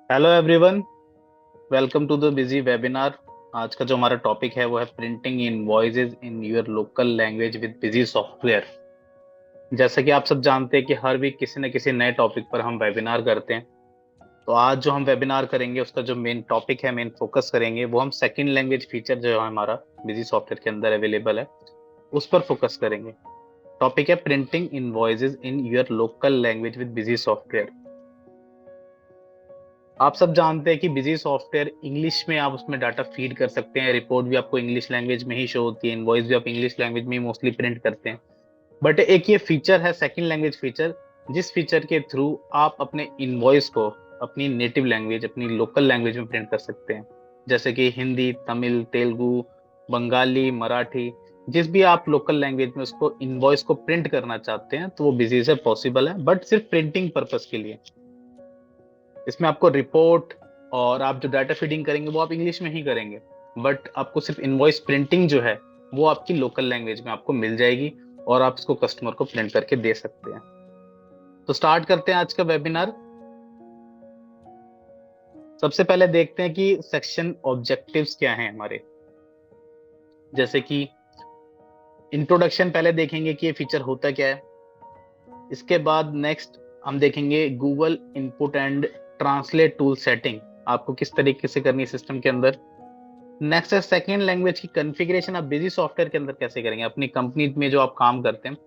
Hello everyone, welcome to the Busy webinar. आज का जो हमारा टॉपिक है वो है printing invoices in your local language with Busy software. जैसा कि आप सब जानते हैं कि हर वीक किसी न किसी नए टॉपिक पर हम वेबिनार करते हैं। तो आज जो हम वेबिनार करेंगे उसका जो मेन टॉपिक है, मेन फोकस करेंगे वो हम सेकंड लैंग्वेज फीचर जो है हमारा बिजी सॉफ्टवेयर के अंदर अवेलेबल है उस पर फोकस करेंगे। टॉपिक है printing invoices in your local language with Busy software. आप सब जानते हैं कि बिजी सॉफ्टवेयर इंग्लिश में आप उसमें डाटा फीड कर सकते हैं, रिपोर्ट भी आपको इंग्लिश लैंग्वेज में ही शो होती है, इनवॉइस भी आप इंग्लिश लैंग्वेज में ही मोस्टली प्रिंट करते हैं। बट एक ये फीचर है सेकंड लैंग्वेज फीचर, जिस फीचर के थ्रू आप अपने इनवॉइस को अपनी नेटिव लैंग्वेज, अपनी लोकल लैंग्वेज में प्रिंट कर सकते हैं। जैसे कि हिंदी, तमिल, तेलुगु, बंगाली, मराठी, जिस भी आप लोकल लैंग्वेज में उसको इनवॉइस को प्रिंट करना चाहते हैं तो वो बिजी से पॉसिबल है, बट सिर्फ प्रिंटिंग पर्पस के लिए। इसमें आपको रिपोर्ट और आप जो डाटा फीडिंग करेंगे वो आप इंग्लिश में ही करेंगे, बट आपको सिर्फ इनवॉइस प्रिंटिंग जो है वो आपकी लोकल लैंग्वेज में आपको मिल जाएगी और आप इसको कस्टमर को प्रिंट करके दे सकते हैं। तो स्टार्ट करते हैं आज का वेबिनार। सबसे पहले देखते हैं कि सेक्शन ऑब्जेक्टिव्स क्या हैं हमारे। जैसे कि इंट्रोडक्शन पहले देखेंगे कि ये फीचर होता क्या है। इसके बाद नेक्स्ट हम देखेंगे Google input and translate tool setting आपको किस तरीके से करनी है सिस्टम के अंदर। नेक्स्ट है सेकेंड लैंग्वेज की कॉन्फ़िगरेशन आप बिजी सॉफ्टवेयर के अंदर कैसे करेंगे, अपनी कंपनी में जो आप काम करते हैं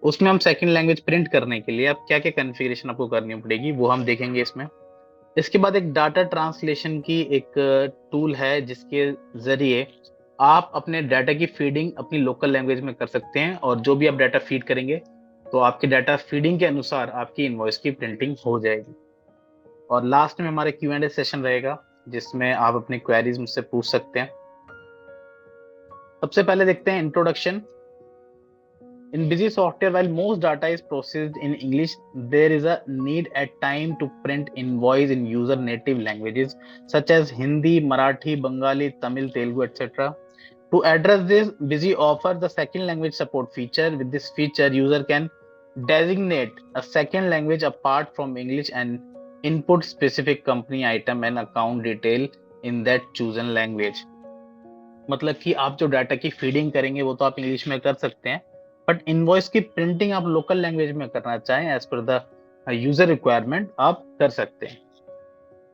उसमें हम सेकेंड लैंग्वेज प्रिंट करने के लिए आप क्या क्या कॉन्फ़िगरेशन आपको करनी पड़ेगी वो हम देखेंगे इसमें। इसके बाद एक डाटा ट्रांसलेशन की एक टूल है जिसके जरिए आप अपने डाटा की फीडिंग अपनी लोकल लैंग्वेज में कर सकते हैं और जो भी आप डाटा फीड करेंगे तो आपके डाटा फीडिंग के अनुसार आपकी इनवॉइस की प्रिंटिंग हो जाएगी। और लास्ट में हमारे Q&A सेशन रहेगा जिसमें आप अपनी क्वेरीज मुझसे पूछ सकते हैं। सबसे पहले देखते हैं introduction. In busy software, while most data is processed in English, there is a need at time to print invoice in user native languages such as Hindi, Marathi, Bengali, Tamil, Telugu, etc. To address this, Busy offers the second language support feature. With this feature, user can designate a second language apart from English and input specific company item and account detail in that chosen language. मतलब कि आप जो data की feeding करेंगे वो तो आप English में कर सकते हैं, बट इनवॉइस की प्रिंटिंग आप लोकल लैंग्वेज में करना चाहें as per the user requirement आप कर सकते हैं।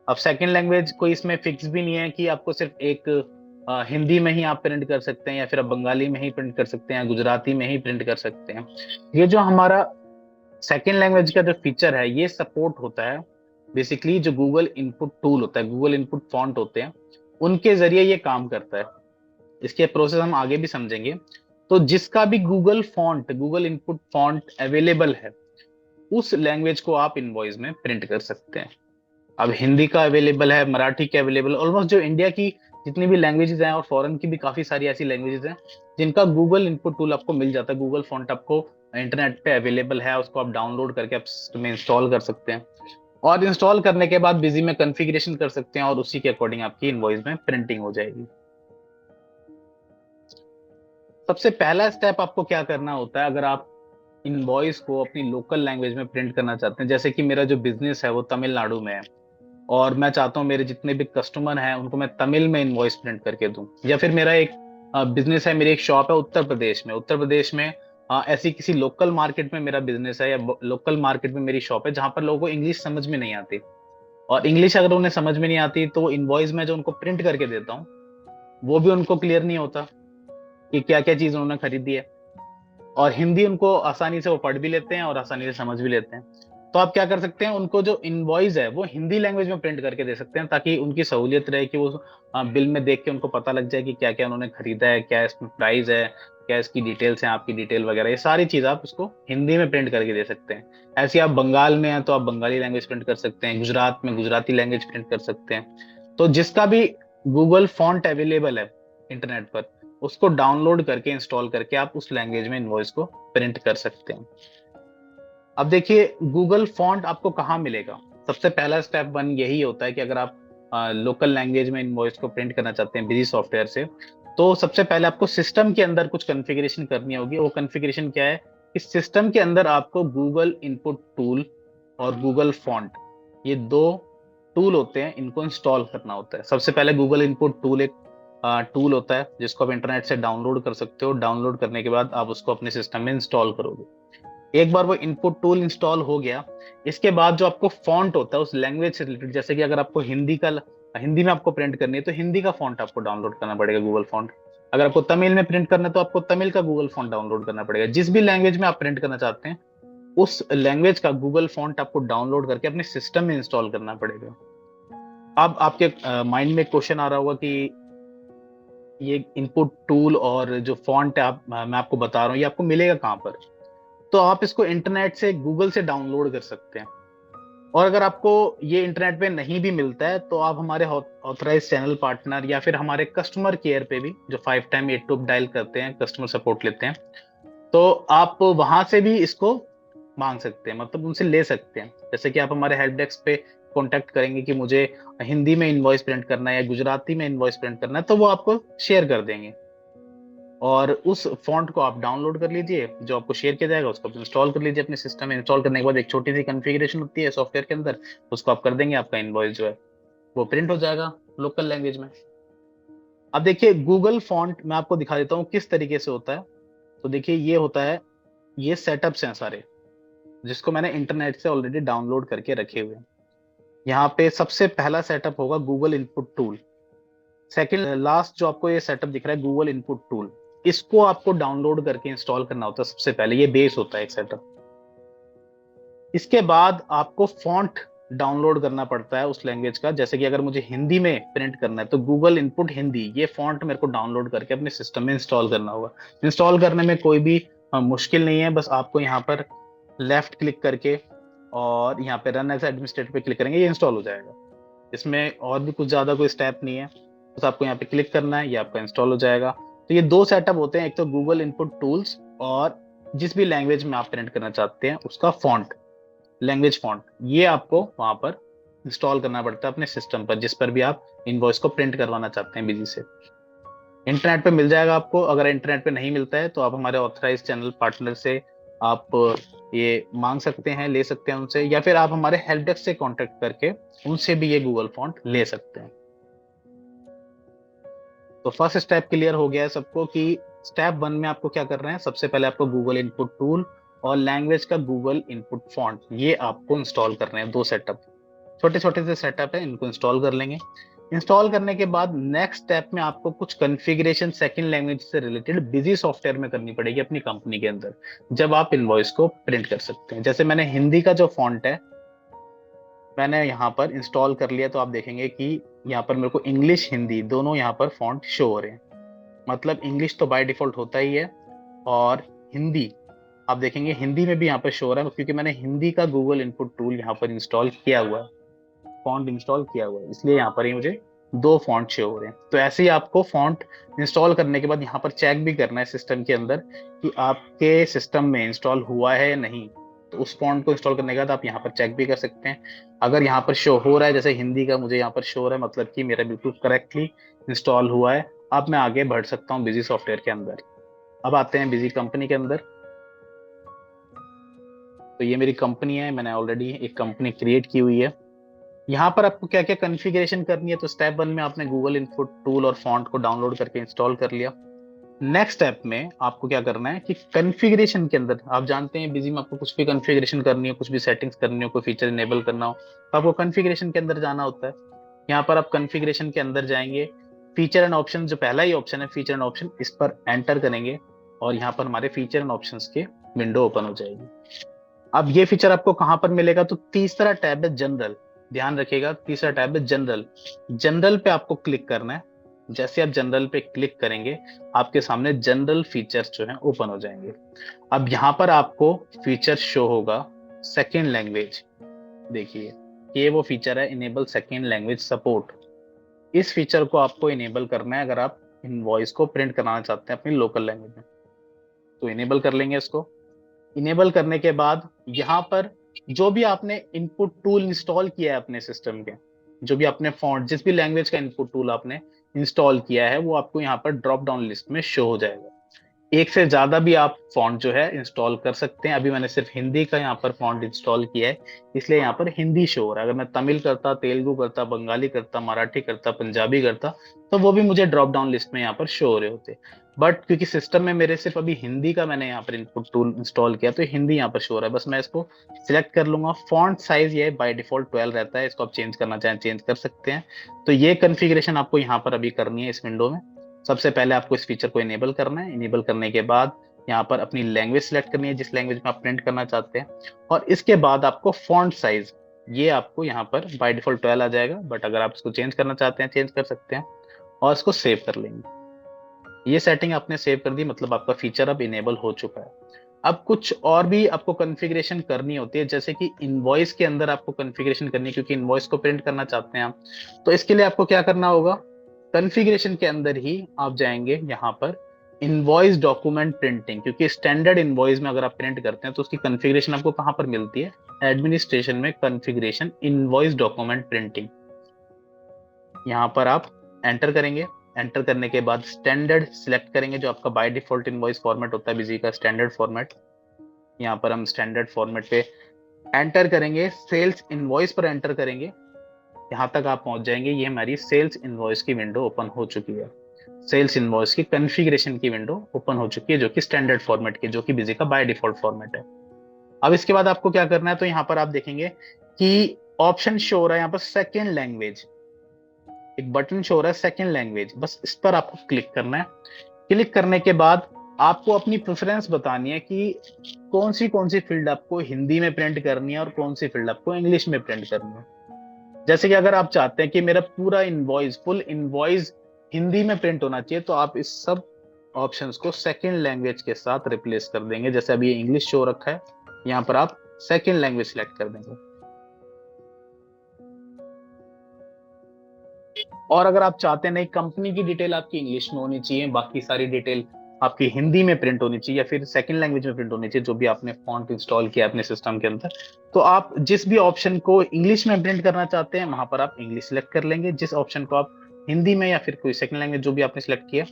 अब सेकंड लैंग्वेज कोई इसमें फिक्स भी नहीं है कि आपको सिर्फ एक हिंदी में ही आप प्रिंट कर सकते हैं या फिर आप बंगाली में ही प्रिंट कर सकते हैं, गुजराती में ही प्रिंट कर सकते हैं। ये जो हमारा सेकेंड लैंग्वेज का जो फीचर है ये सपोर्ट होता है बेसिकली जो गूगल इनपुट टूल होता है, गूगल इनपुट फॉन्ट होते हैं, उनके जरिए ये काम करता है। इसके प्रोसेस हम आगे भी समझेंगे। तो जिसका भी Google font, Google input font available है उस लैंग्वेज को आप इनवॉइस में प्रिंट कर सकते हैं। अब हिंदी का अवेलेबल है, मराठी के अवेलेबल, ऑलमोस्ट जो इंडिया की जितनी भी लैंग्वेजेस हैं और फॉरेन की भी काफी सारी ऐसी लैंग्वेजेस हैं जिनका गूगल इनपुट टूल आपको मिल जाता है। गूगल फॉन्ट आपको इंटरनेट पे अवेलेबल है, उसको आप डाउनलोड करके आप सिस्टम में इंस्टॉल कर सकते हैं और इंस्टॉल करने के बाद बिजी में कॉन्फ़िगरेशन कर सकते हैं और उसी के अकॉर्डिंग आपकी इनवॉइस में प्रिंटिंग हो जाएगी। सबसे पहला स्टेप आपको क्या करना होता है अगर आप इनवॉइस को अपनी लोकल लैंग्वेज में प्रिंट करना चाहते हैं। जैसे कि मेरा जो बिजनेस है वो तमिलनाडु में है और मैं चाहता हूँ मेरे जितने भी कस्टमर हैं उनको मैं तमिल में इनवॉइस प्रिंट करके दूं, या फिर मेरा एक बिजनेस है, मेरी एक शॉप है उत्तर प्रदेश में ऐसी किसी लोकल मार्केट में मेरा बिजनेस है या लोकल मार्केट में मेरी शॉप है जहां पर लोगों को इंग्लिश समझ में नहीं आती, और इंग्लिश अगर उन्हें समझ में नहीं आती तो इनवॉइस में जो उनको प्रिंट करके देता हूँ वो भी उनको क्लियर नहीं होता कि क्या क्या चीज उन्होंने खरीदी है। और हिंदी उनको आसानी से वो पढ़ भी लेते हैं और आसानी से समझ भी लेते हैं। तो आप क्या कर सकते हैं, उनको जो इनवॉइस है वो हिंदी लैंग्वेज में प्रिंट करके दे सकते हैं ताकि उनकी सहूलियत रहे कि वो बिल में देख के उनको पता लग जाए कि क्या क्या उन्होंने खरीदा है, क्या इसमें प्राइस है, क्या इसकी डिटेल्स हैं, आपकी डिटेल वगैरह, ये सारी चीज आप उसको हिंदी में प्रिंट करके दे सकते हैं। ऐसे आप बंगाल में हैं तो आप बंगाली लैंग्वेज प्रिंट कर सकते हैं, गुजरात में गुजराती लैंग्वेज प्रिंट कर सकते हैं। तो जिसका भी गूगल फॉन्ट अवेलेबल है इंटरनेट पर उसको डाउनलोड करके इंस्टॉल करके आप उस लैंग्वेज में इनवॉइस को प्रिंट कर सकते हैं। अब देखिए गूगल फॉन्ट आपको कहाँ मिलेगा। सबसे पहला स्टेप वन यही होता है कि अगर आप लोकल लैंग्वेज में इनवॉइस को प्रिंट करना चाहते हैं बिजी सॉफ्टवेयर से, तो सबसे पहले आपको सिस्टम के अंदर कुछ कॉन्फ़िगरेशन करनी होगी। वो कॉन्फ़िगरेशन क्या है कि सिस्टम के अंदर आपको गूगल इनपुट टूल और गूगल फॉन्ट, ये दो टूल होते हैं इनको इंस्टॉल करना होता है। सबसे पहले गूगल इनपुट टूल एक टूल होता है जिसको आप इंटरनेट से डाउनलोड कर सकते हो। डाउनलोड करने के बाद आप उसको अपने सिस्टम में इंस्टॉल करोगे। एक बार वो इनपुट टूल इंस्टॉल हो गया, इसके बाद जो आपको फॉन्ट होता है उस लैंग्वेज से रिलेटेड, जैसे कि अगर आपको हिंदी में आपको प्रिंट करनी है तो हिंदी का फॉन्ट आपको डाउनलोड करना पड़ेगा, गूगल फॉन्ट। अगर आपको तमिल में प्रिंट करना है तो आपको तमिल का गूगल फॉन्ट डाउनलोड करना पड़ेगा। जिस भी लैंग्वेज में आप प्रिंट करना चाहते हैं उस लैंग्वेज का गूगल फॉन्ट आपको डाउनलोड करके अपने सिस्टम में इंस्टॉल करना पड़ेगा। अब आपके माइंड में क्वेश्चन आ रहा होगा कि ये इनपुट टूल और जो फॉन्ट है मैं आपको बता रहा हूँ ये आपको मिलेगा कहाँ पर। तो आप इसको इंटरनेट से गूगल से डाउनलोड कर सकते हैं। और अगर आपको ये इंटरनेट पे नहीं भी मिलता है तो आप हमारे ऑथराइज चैनल पार्टनर या फिर हमारे कस्टमर केयर पे भी, जो 5 टाइम 8 टूब डायल करते हैं, कस्टमर सपोर्ट लेते हैं, तो आप वहां से भी इसको मांग सकते हैं, मतलब उनसे ले सकते हैं। जैसे कि आप हमारे हेल्प डेस्क पे कांटेक्ट करेंगे कि मुझे हिंदी में इनवॉइस प्रिंट करना है या गुजराती में इनवॉइस प्रिंट करना है, तो वो आपको शेयर कर देंगे और उस फॉन्ट को आप डाउनलोड कर लीजिए। जो आपको शेयर किया जाएगा उसको इंस्टॉल कर लीजिए अपने सिस्टम में। इंस्टॉल करने के बाद एक छोटी सी कॉन्फ़िगरेशन होती है सॉफ्टवेयर के अंदर, उसको आप कर देंगे, आपका इनवॉइस जो है वो प्रिंट हो जाएगा लोकल लैंग्वेज में। अब देखिए गूगल फॉन्ट मैं आपको दिखा देता हूँ किस तरीके से होता है। तो देखिए ये होता है, ये सेटअप्स हैं सारे जिसको मैंने इंटरनेट से ऑलरेडी डाउनलोड करके रखे हुए हैं। यहाँ पे सबसे पहला सेटअप होगा Google input tool. Second last जो आपको ये सेटअप दिख रहा है गूगल इनपुट टूल, इसको आपको डाउनलोड करके इंस्टॉल करना होता है सबसे पहले। ये बेस होता है एक सेटअप। इसके बाद आपको फॉन्ट डाउनलोड करना पड़ता है उस लैंग्वेज का। जैसे कि अगर मुझे हिंदी में प्रिंट करना है तो गूगल इनपुट हिंदी, ये फॉन्ट मेरे को डाउनलोड करके अपने सिस्टम में इंस्टॉल करना होगा। इंस्टॉल करने में कोई भी मुश्किल नहीं है, बस आपको यहाँ पर लेफ्ट क्लिक करके और यहाँ पे रन एज एडमिनिस्ट्रेटर पे क्लिक करेंगे, ये इंस्टॉल हो जाएगा। इसमें और भी कुछ ज्यादा कोई स्टेप नहीं है, बस आपको यहाँ पे क्लिक करना है, ये आपका इंस्टॉल हो जाएगा। तो ये दो सेटअप होते हैं, एक तो गूगल इनपुट टूल्स और जिस भी लैंग्वेज में आप प्रिंट करना चाहते हैं उसका फॉन्ट, लैंग्वेज फॉन्ट, ये आपको वहां पर इंस्टॉल करना पड़ता है अपने सिस्टम पर जिस पर भी आप इनवॉइस को प्रिंट करवाना चाहते हैं बिजी से। इंटरनेट पे मिल जाएगा आपको। अगर इंटरनेट पे नहीं मिलता है तो आप हमारे ऑथराइज चैनल पार्टनर से आप ये मांग सकते हैं, ले सकते हैं उनसे, या फिर आप हमारे हेल्प डेस्क से कांटेक्ट करके उनसे भी ये गूगल फॉन्ट ले सकते हैं। तो फर्स्ट स्टेप क्लियर हो गया है सबको कि स्टेप 1 में आपको क्या करना है। सबसे पहले आपको गूगल इनपुट टूल और लैंग्वेज का गूगल इनपुट फॉन्ट, ये आपको इंस्टॉल करने हैं। दो सेटअप, छोटे छोटे से सेटअप है, इनको इंस्टॉल कर लेंगे। इंस्टॉल करने के बाद नेक्स्ट स्टेप में आपको कुछ कॉन्फ़िगरेशन सेकंड लैंग्वेज से रिलेटेड बिजी सॉफ्टवेयर में करनी पड़ेगी अपनी कंपनी के अंदर, जब आप इनवॉइस को प्रिंट कर सकते हैं। जैसे मैंने हिंदी का जो फॉन्ट है मैंने यहाँ पर इंस्टॉल कर लिया, तो आप देखेंगे कि यहाँ पर मेरे को इंग्लिश हिंदी दोनों यहाँ पर फॉन्ट शो हो रहे हैं। मतलब इंग्लिश तो बाय डिफॉल्ट होता ही है और हिंदी आप देखेंगे हिंदी में भी यहाँ पर शो हो रहा है, क्योंकि मैंने हिंदी का गूगल इनपुट टूल यहाँ पर इंस्टॉल किया हुआ है, फॉन्ट इंस्टॉल किया हुआ है, इसलिए यहाँ पर ही मुझे दो फॉन्ट शो हो रहे हैं। तो ऐसे ही आपको फॉन्ट इंस्टॉल करने के बाद यहाँ पर चेक भी करना है सिस्टम के अंदर कि आपके सिस्टम में इंस्टॉल हुआ है या नहीं। तो उस फॉन्ट को इंस्टॉल करने के बाद आप यहाँ पर चेक भी कर सकते हैं। अगर यहाँ पर शो हो रहा है, जैसे हिंदी का मुझे यहाँ पर शो हो रहा है, मतलब कि मेरा बिल्कुल करेक्टली इंस्टॉल हुआ है। अब मैं आगे बढ़ सकता हूँ बिजी सॉफ्टवेयर के अंदर। अब आते हैं बिजी कंपनी के अंदर। तो ये मेरी कंपनी है, मैंने ऑलरेडी एक कंपनी क्रिएट की हुई है। यहाँ पर आपको क्या क्या कॉन्फ़िगरेशन करनी है। तो स्टेप 1 में आपने गूगल इनपुट टूल और फॉन्ट को डाउनलोड करके इंस्टॉल कर लिया। नेक्स्ट स्टेप में आपको क्या करना है कि कॉन्फ़िगरेशन के अंदर, आप जानते हैं बिजी में आपको कुछ भी कॉन्फ़िगरेशन करनी हो, कुछ भी सेटिंग्स करनी हो, कोई फीचर इनेबल करना हो, तो आपको कॉन्फ़िगरेशन के अंदर जाना होता है। यहाँ पर आप कॉन्फ़िगरेशन के अंदर जाएंगे, फीचर एंड ऑप्शन, जो पहला ही ऑप्शन है फीचर एंड ऑप्शन, इस पर एंटर करेंगे और यहाँ पर हमारे फीचर एंड ऑप्शन के विंडो ओपन हो जाएगी। अब ये फीचर आपको कहां पर मिलेगा, तो तीसरा टैब है जनरल। ध्यान रखिएगा, तीसरा टैब है जनरल। जनरल पे आपको क्लिक करना है। जैसे आप जनरल पे क्लिक करेंगे आपके सामने जनरल फीचर्स जो हैं ओपन हो जाएंगे। अब यहाँ पर आपको फीचर शो होगा सेकेंड लैंग्वेज। देखिए ये वो फीचर है, इनेबल सेकेंड लैंग्वेज सपोर्ट। इस फीचर को आपको इनेबल करना है अगर आप इनवॉइस को प्रिंट कराना चाहते हैं अपनी लोकल लैंग्वेज में। तो इनेबल कर लेंगे इसको। इनेबल करने के बाद यहाँ पर जो भी आपने इनपुट टूल इंस्टॉल किया है अपने सिस्टम के, जो भी आपने फॉन्ट, जिस भी लैंग्वेज का इनपुट टूल आपने इंस्टॉल किया है, वो आपको यहाँ पर ड्रॉप डाउन लिस्ट में शो हो जाएगा। एक से ज्यादा भी आप फॉन्ट जो है इंस्टॉल कर सकते हैं। अभी मैंने सिर्फ हिंदी का यहाँ पर फॉन्ट इंस्टॉल किया है, इसलिए यहाँ पर हिंदी शो हो रहा है। अगर मैं तमिल करता, तेलुगु करता, बंगाली करता, मराठी करता, पंजाबी करता, तो वो भी मुझे ड्रॉप डाउन लिस्ट में यहाँ पर शो हो रहे होते। बट क्योंकि सिस्टम में मेरे सिर्फ अभी हिंदी का मैंने यहाँ पर इनपुट टूल इंस्टॉल किया, तो हिंदी यहाँ पर शो हो रहा है। बस मैं इसको सिलेक्ट कर लूंगा। फॉन्ट साइज ये बाय डिफॉल्ट 12 रहता है, इसको आप चेंज करना चाहें चेंज कर सकते हैं। तो ये कॉन्फ़िगरेशन आपको यहाँ पर अभी करनी है इस विंडो में। सबसे पहले आपको इस फीचर को इनेबल करना है। इनेबल करने के बाद यहाँ पर अपनी लैंग्वेज सिलेक्ट करनी है, जिस लैंग्वेज में आप प्रिंट करना चाहते हैं। और इसके बाद आपको फॉन्ट साइज, ये आपको यहाँ पर बाय डिफॉल्ट 12 आ जाएगा, बट अगर आप इसको चेंज करना चाहते हैं चेंज कर सकते हैं। और इसको सेव कर लेंगे। ये सेटिंग आपने सेव कर दी, मतलब आपका फीचर अब इनेबल हो चुका है। अब कुछ और भी आपको कॉन्फ़िगरेशन करनी होती है, जैसे कि इनवॉइस के अंदर आपको कॉन्फ़िगरेशन करनी है, क्योंकि इनवॉइस को प्रिंट करना चाहते हैं आप। तो इसके लिए आपको क्या करना होगा, कॉन्फ़िगरेशन के अंदर ही आप जाएंगे यहाँ पर इनवॉइस डॉक्यूमेंट प्रिंटिंग, क्योंकि स्टैंडर्ड इनवॉइस में अगर आप प्रिंट करते हैं तो उसकी कॉन्फ़िगरेशन आपको कहाँ पर मिलती है, एडमिनिस्ट्रेशन में कॉन्फ़िगरेशन इनवॉइस डॉक्यूमेंट प्रिंटिंग। यहाँ पर आप एंटर करेंगे। एंटर करने के बाद स्टैंडर्ड सिलेक्ट करेंगे, जो आपका बाय डिफॉल्ट इनवॉइस फॉर्मेट होता है बिजी का, स्टैंडर्ड फॉर्मेट। यहाँ पर हम स्टैंडर्ड फॉर्मेट पे एंटर करेंगे, सेल्स इनवॉइस पर एंटर करेंगे। यहाँ तक आप पहुंच जाएंगे। ये हमारी सेल्स इनवॉइस की विंडो ओपन हो चुकी है। सेल्स इनवॉइस की कॉन्फ़िगरेशन की विंडो ओपन हो चुकी है, जो कि स्टैंडर्ड फॉर्मेट की, जो कि बिजी का बाय डिफॉल्ट फॉर्मेट है। अब इसके बाद आपको क्या करना है, तो यहाँ पर आप देखेंगे कि ऑप्शन शो हो रहा है यहाँ पर सेकेंड लैंग्वेज, एक बटन शो हो रहा है सेकेंड लैंग्वेज। बस इस पर आपको क्लिक करना है। क्लिक करने के बाद आपको अपनी प्रेफरेंस बतानी है कि कौन सी फील्ड आपको हिंदी में प्रिंट करनी है और कौन सी फील्ड आपको इंग्लिश में प्रिंट करनी है। जैसे कि अगर आप चाहते हैं कि मेरा पूरा इनवॉइस, फुल इनवॉइस हिंदी में प्रिंट होना चाहिए, तो आप इस सब ऑप्शंस को सेकेंड लैंग्वेज के साथ रिप्लेस कर देंगे। जैसे अभी ये इंग्लिश शो रखा है, यहाँ पर आप सेकेंड लैंग्वेज सिलेक्ट कर देंगे। और अगर आप चाहते हैं नहीं, कंपनी की डिटेल आपकी इंग्लिश में होनी चाहिए, बाकी सारी डिटेल आपकी हिंदी में प्रिंट होनी चाहिए या फिर सेकंड लैंग्वेज में प्रिंट होनी चाहिए, जो भी आपने फॉन्ट इंस्टॉल किया अपने सिस्टम के अंदर, तो आप जिस भी ऑप्शन को इंग्लिश में प्रिंट करना चाहते हैं वहां पर आप इंग्लिश सिलेक्ट कर लेंगे। जिस ऑप्शन को आप हिंदी में या फिर कोई सेकंड लैंग्वेज जो भी आपने सिलेक्ट किया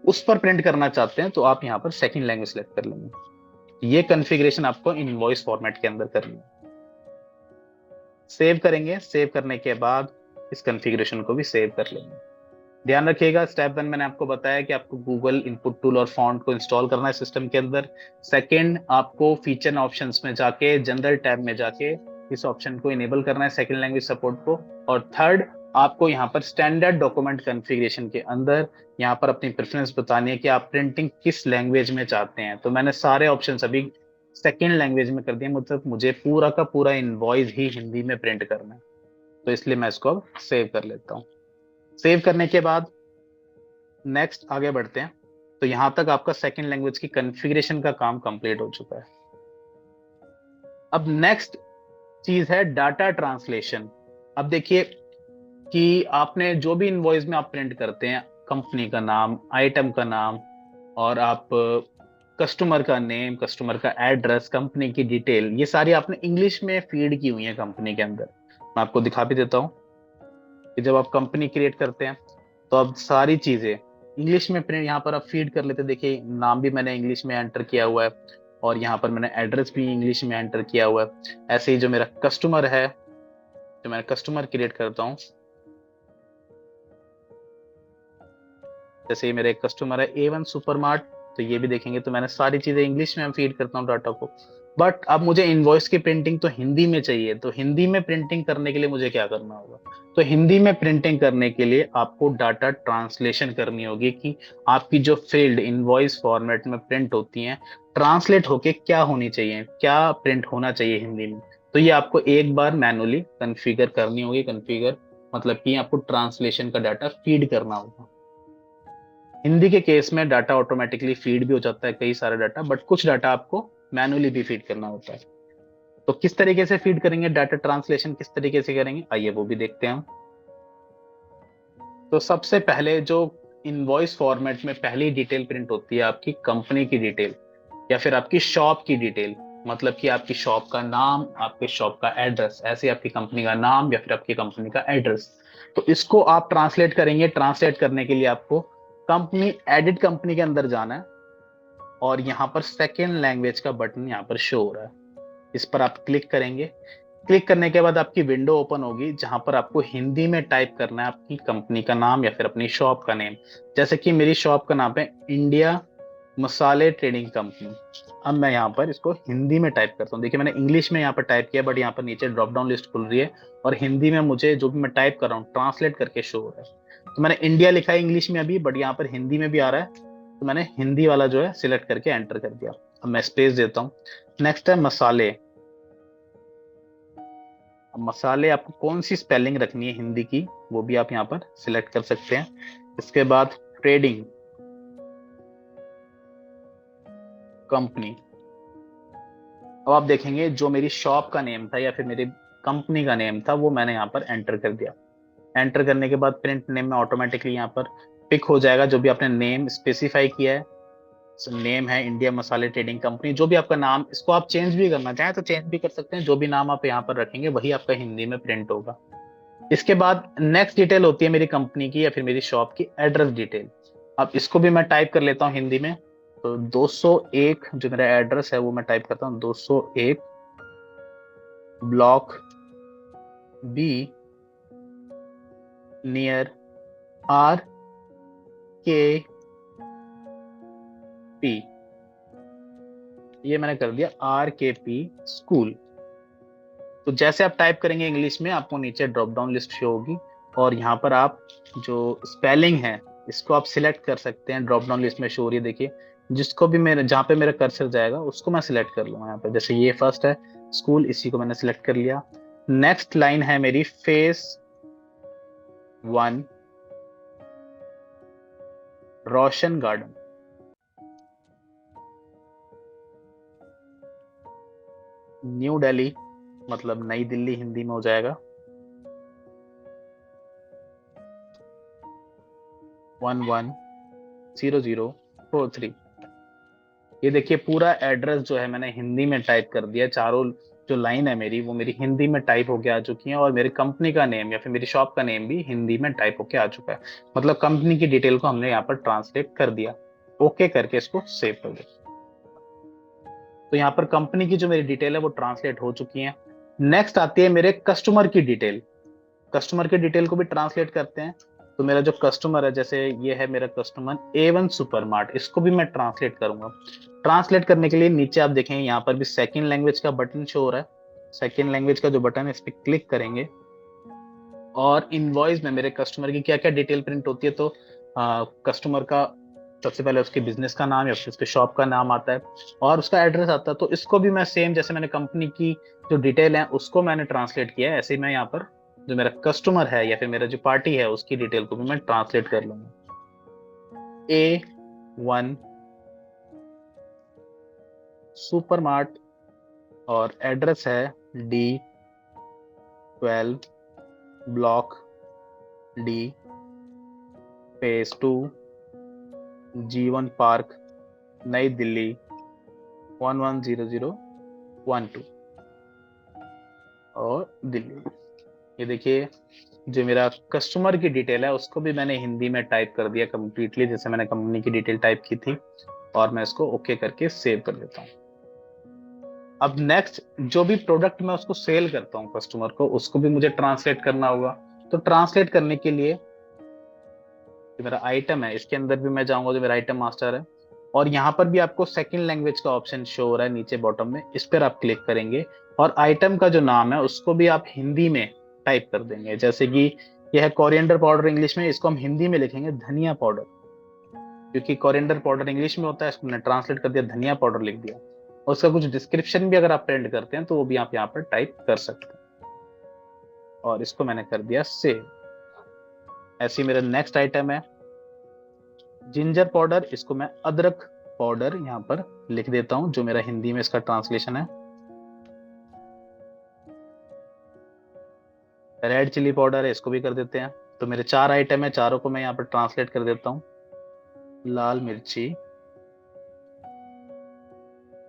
उस पर प्रिंट करना चाहते हैं, तो आप यहाँ पर सेकंड लैंग्वेज सिलेक्ट कर लेंगे। ये कॉन्फ़िगरेशन आपको इनवॉइस फॉर्मेट के अंदर करनी है। सेव करेंगे। सेव करने के बाद इस कॉन्फ़िगरेशन को भी सेव कर लेंगे। ध्यान रखिएगा, स्टेप 1 मैंने आपको बताया कि आपको गूगल इनपुट टूल और फॉन्ट को इंस्टॉल करना है सिस्टम के अंदर। सेकंड, आपको फीचर ऑप्शंस में जाके जनरल टैब में जाके इस ऑप्शन को इनेबल करना है, सेकंड लैंग्वेज सपोर्ट को। और थर्ड, आपको यहाँ पर स्टैंडर्ड डॉक्यूमेंट कॉन्फ़िगरेशन के अंदर यहाँ पर अपनी प्रेफरेंस बतानी है कि आप प्रिंटिंग किस लैंग्वेज में चाहते हैं। तो मैंने सारे ऑप्शन अभी सेकेंड लैंग्वेज में कर दिए, मतलब मुझे पूरा का पूरा इनवॉइस ही हिंदी में प्रिंट करना है, तो इसलिए मैं इसको अब सेव कर लेता हूँ। सेव करने के बाद नेक्स्ट आगे बढ़ते हैं। तो यहां तक आपका सेकंड लैंग्वेज की कॉन्फ़िगरेशन का काम कंप्लीट हो चुका है। अब नेक्स्ट चीज है डाटा ट्रांसलेशन। अब देखिए कि आपने जो भी इनवॉइस में आप प्रिंट करते हैं, कंपनी का नाम, आइटम का नाम, और आप कस्टमर का नेम, कस्टमर का एड्रेस, कंपनी की डिटेल, ये सारी आपने इंग्लिश में फीड की हुई है कंपनी के अंदर। मैं आपको दिखा भी देता हूं कि जब आप कंपनी क्रिएट करते हैं तो अब सारी चीजें इंग्लिश में प्रिंट यहाँ पर आप फीड कर लेते हैं। देखिए नाम भी मैंने इंग्लिश में एंटर किया हुआ है और यहाँ पर मैंने एड्रेस भी इंग्लिश में एंटर किया हुआ है। ऐसे ही जो मेरा कस्टमर है, जो मैं कस्टमर क्रिएट करता हूँ, जैसे ये मेरा एक कस्टमर है A1 सुपरमार्ट, तो ये भी देखेंगे तो मैंने सारी चीजें इंग्लिश में फीड करता हूँ डाटा को। बट अब मुझे इनवॉइस की प्रिंटिंग तो हिंदी में चाहिए, तो हिंदी में प्रिंटिंग करने के लिए मुझे क्या करना होगा, तो हिंदी में प्रिंटिंग करने के लिए आपको डाटा ट्रांसलेशन करनी होगी कि आपकी जो फील्ड इनवॉइस फॉर्मेट में प्रिंट होती हैं ट्रांसलेट होके क्या होनी चाहिए, क्या प्रिंट होना चाहिए हिंदी में। तो ये आपको एक बार मैनुअली कन्फिगर करनी होगी। कन्फिगर मतलब कि आपको ट्रांसलेशन का डाटा फीड करना होगा। हिंदी के केस में डाटा ऑटोमेटिकली फीड भी हो जाता है, कई सारा डाटा, बट कुछ डाटा आपको मैनुअली भी फीड करना होता है। तो किस तरीके से फीड करेंगे, डाटा ट्रांसलेशन किस तरीके से करेंगे, आइए वो भी देखते हैं हम। तो सबसे पहले जो इनवॉइस फॉर्मेट में पहली डिटेल प्रिंट होती है आपकी कंपनी की डिटेल या फिर आपकी शॉप की डिटेल, मतलब कि आपकी शॉप का नाम, आपके शॉप का एड्रेस, ऐसे आपकी कंपनी का नाम या फिर आपकी कंपनी का एड्रेस। तो इसको आप ट्रांसलेट करेंगे। ट्रांसलेट करने के लिए आपको कंपनी, एडिट कंपनी के अंदर जाना है। और यहाँ पर सेकेंड लैंग्वेज का बटन यहाँ पर शो हो रहा है। इस पर आप क्लिक करेंगे। क्लिक करने के बाद आपकी विंडो ओपन होगी जहां पर आपको हिंदी में टाइप करना है आपकी कंपनी का नाम या फिर अपनी शॉप का नेम। जैसे कि मेरी शॉप का नाम है इंडिया मसाले ट्रेडिंग कंपनी। अब मैं यहाँ पर इसको हिंदी में टाइप करता हूँ। देखिए मैंने इंग्लिश में यहाँ पर टाइप किया, बट यहाँ पर नीचे ड्रॉप डाउन लिस्ट खुल रही है और हिंदी में मुझे जो भी मैं टाइप कर रहा हूँ ट्रांसलेट करके शो हो रहा है। तो मैंने इंडिया लिखा है इंग्लिश में अभी, बट यहाँ पर हिंदी में भी आ रहा है, तो मैंने हिंदी वाला जो है सिलेक्ट करके एंटर कर दिया। अब मैं स्पेस देता हूँ। नेक्स्ट है मसाले। अब मसाले आपको कौन सी स्पेलिंग रखनी है हिंदी की, वो भी आप यहाँ पर सिलेक्ट कर सकते हैं। इसके बाद ट्रेडिंग कंपनी। अब आप देखेंगे जो मेरी शॉप का नेम था या फिर मेरी कंपनी का नेम था वो मैंने यहाँ पर एंटर कर दिया। एंटर करने के बाद प्रिंट नेम में ऑटोमेटिकली यहाँ पर पिक हो जाएगा जो भी आपने नेम स्पेसिफाई किया है। नेम है इंडिया मसाले ट्रेडिंग कंपनी। जो भी आपका नाम, इसको आप चेंज भी करना चाहें तो चेंज भी कर सकते हैं। जो भी नाम आप यहाँ पर रखेंगे वही आपका हिंदी में प्रिंट होगा। इसके बाद नेक्स्ट डिटेल होती है मेरी कंपनी की या फिर मेरी शॉप की एड्रेस डिटेल। अब इसको भी मैं टाइप कर लेता हूँ हिंदी में। तो 201 जो मेरा एड्रेस है वो मैं टाइप करता हूँ, 201 ब्लॉक बी नियर आर के पी। ये मैंने कर दिया आर के पी स्कूल। तो जैसे आप टाइप करेंगे इंग्लिश में आपको नीचे ड्रॉप डाउन लिस्ट शो होगी और यहाँ पर आप जो स्पेलिंग है इसको आप सिलेक्ट कर सकते हैं। ड्रॉप डाउन लिस्ट में शो हो रही है, देखिए जिसको भी मेरे जहाँ पे मेरा कर्सर जाएगा उसको मैं सिलेक्ट कर लूंगा। यहाँ पे जैसे ये फर्स्ट है स्कूल, इसी को मैंने सिलेक्ट कर लिया। नेक्स्ट लाइन है मेरी फेस 1 रोशन गार्डन। न्यू दिल्ली मतलब नई दिल्ली हिंदी में हो जाएगा। 110043। ये देखिए पूरा एड्रेस जो है मैंने हिंदी में टाइप कर दिया। चारों जो लाइन है मेरी वो मेरी हिंदी में टाइप होके आ चुकी हैं और मेरी कंपनी का नेम या फिर मेरी शॉप का नेम भी हिंदी में टाइप होके आ चुका है। मतलब कंपनी की डिटेल को हमने यहाँ पर ट्रांसलेट कर दिया। ओके करके इसको सेव कर दे। तो यहाँ पर कंपनी की जो मेरी डिटेल है वो ट्रांसलेट हो चुकी है। नेक्स्ट आती है मेरे कस्टमर की डिटेल। कस्टमर की डिटेल को भी ट्रांसलेट करते हैं। तो मेरा जो कस्टमर है, जैसे ये है मेरा कस्टमर A1 सुपरमार्ट, इसको भी मैं ट्रांसलेट करूंगा। ट्रांसलेट करने के लिए नीचे आप देखेंगे यहाँ पर भी सेकंड लैंग्वेज का बटन शो हो रहा है। सेकंड लैंग्वेज का जो बटन है इस पर क्लिक करेंगे और इनवॉइस में मेरे कस्टमर की क्या क्या डिटेल प्रिंट होती है। तो कस्टमर का सबसे पहले उसके बिजनेस का नाम या फिर उसके शॉप का नाम आता है और उसका एड्रेस आता है। तो इसको भी मैं सेम जैसे मैंने कंपनी की जो डिटेल है उसको मैंने ट्रांसलेट किया है, ऐसे ही मैं यहाँ पर जो मेरा कस्टमर है या फिर मेरा जो पार्टी है उसकी डिटेल को भी मैं ट्रांसलेट कर लूंगा। A1 सुपरमार्ट और एड्रेस है D12 block D phase 2 G1 park नई दिल्ली 110012 और दिल्ली। ये देखिए जो मेरा कस्टमर की डिटेल है उसको भी मैंने हिंदी में टाइप कर दिया कंप्लीटली, जैसे मैंने कंपनी की डिटेल टाइप की थी। और मैं इसको ओके करके सेव कर देता हूँ। अब नेक्स्ट जो भी प्रोडक्ट मैं उसको सेल करता हूँ कस्टमर को, उसको भी मुझे ट्रांसलेट करना होगा। तो ट्रांसलेट करने के लिए जो मेरा आइटम है इसके अंदर भी मैं जाऊंगा, जो मेरा आइटम मास्टर है, और यहाँ पर भी आपको सेकंड लैंग्वेज का ऑप्शन शो हो रहा है नीचे बॉटम में। इस पर आप क्लिक करेंगे और आइटम का जो नाम है उसको भी आप हिंदी में टाइप कर देंगे। जैसे कि यह है कोरिएंडर पाउडर इंग्लिश में, इसको हम हिंदी में लिखेंगे धनिया पाउडर, क्योंकि कोरिएंडर पाउडर इंग्लिश में होता है, इसको मैंने ट्रांसलेट कर दिया धनिया पाउडर लिख दिया। और उसका कुछ डिस्क्रिप्शन भी अगर आप प्रिंट करते हैं तो वो भी आप यहाँ पर टाइप कर सकते हैं। और इसको मैंने कर दिया सेव। ऐसे मेरा नेक्स्ट आइटम है जिंजर पाउडर, इसको मैं अदरक पाउडर यहाँ पर लिख देता हूं, जो मेरा हिंदी में इसका ट्रांसलेशन है। रेड चिली पाउडर है, इसको भी कर देते हैं। तो मेरे 4 आइटम है, चारों को मैं यहाँ पर ट्रांसलेट कर देता हूँ। लाल मिर्ची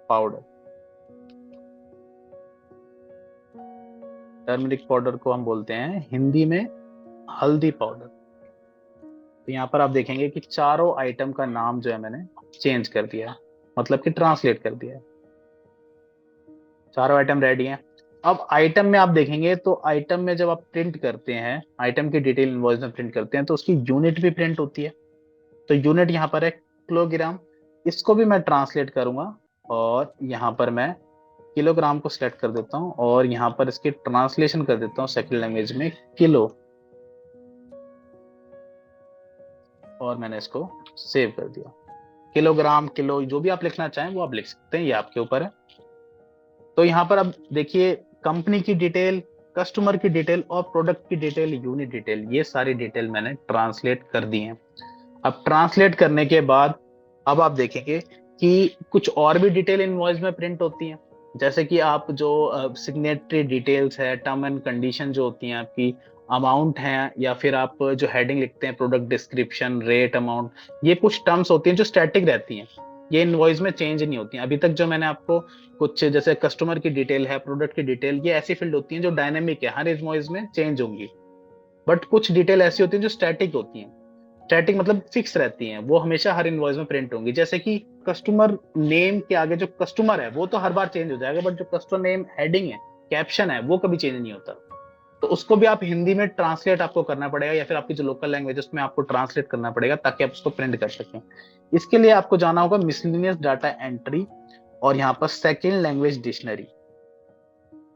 पाउडर, टर्मरिक पाउडर को हम बोलते हैं हिंदी में हल्दी पाउडर। तो यहाँ पर आप देखेंगे कि चारों आइटम का नाम जो है मैंने चेंज कर दिया। मतलब कि ट्रांसलेट कर दिया है। चारों आइटम रेडी हैं। अब आइटम में आप देखेंगे तो आइटम में जब आप प्रिंट करते हैं, आइटम की डिटेल इनवॉइस में प्रिंट करते हैं तो उसकी यूनिट भी प्रिंट होती है। तो यूनिट यहाँ पर है किलोग्राम, इसको भी मैं ट्रांसलेट करूंगा और यहाँ पर मैं किलोग्राम को सिलेक्ट कर देता हूँ और यहाँ पर इसकी ट्रांसलेशन कर देता हूँ सेकंड लैंग्वेज में किलो, और मैंने इसको सेव कर दिया। किलोग्राम, किलो, जो भी आप लिखना चाहें वो आप लिख सकते हैं, ये आपके ऊपर है। तो यहाँ पर अब देखिए कंपनी की डिटेल, कस्टमर की डिटेल और प्रोडक्ट की डिटेल, यूनिट डिटेल, ये सारी डिटेल मैंने ट्रांसलेट कर दी है। अब ट्रांसलेट करने के बाद अब आप देखेंगे कि कुछ और भी डिटेल इनवॉइस में प्रिंट होती हैं, जैसे कि आप जो सिग्नेटरी डिटेल्स है, टर्म एंड कंडीशन जो होती हैं आपकी, अमाउंट है, या फिर आप जो हेडिंग लिखते हैं, प्रोडक्ट डिस्क्रिप्शन, रेट, अमाउंट, ये कुछ टर्म्स होती हैं जो स्टैटिक रहती हैं, ये इनवॉइस में चेंज नहीं होती हैं। अभी तक जो मैंने आपको कुछ जैसे कस्टमर की डिटेल है, प्रोडक्ट की डिटेल, ये ऐसी फील्ड होती हैं जो डायनेमिक है, हर इनवॉइस में चेंज होंगी। बट कुछ डिटेल ऐसी होती हैं जो स्टैटिक होती हैं। स्टैटिक मतलब फिक्स रहती हैं, वो हमेशा हर इनवॉइस में प्रिंट होंगी। जैसे कि कस्टमर नेम के आगे जो कस्टमर है वो तो हर बार चेंज हो जाएगा, बट जो कस्टमर नेम हेडिंग है, कैप्शन है, वो कभी चेंज नहीं होता। तो उसको भी आप हिंदी में ट्रांसलेट आपको करना पड़ेगा, या फिर आपकी जो लोकल लैंग्वेज है उसमें आपको ट्रांसलेट करना पड़ेगा ताकि आप उसको प्रिंट कर सकें। इसके लिए आपको जाना होगा मिसलिनियस डाटा एंट्री और यहाँ पर second language dictionary.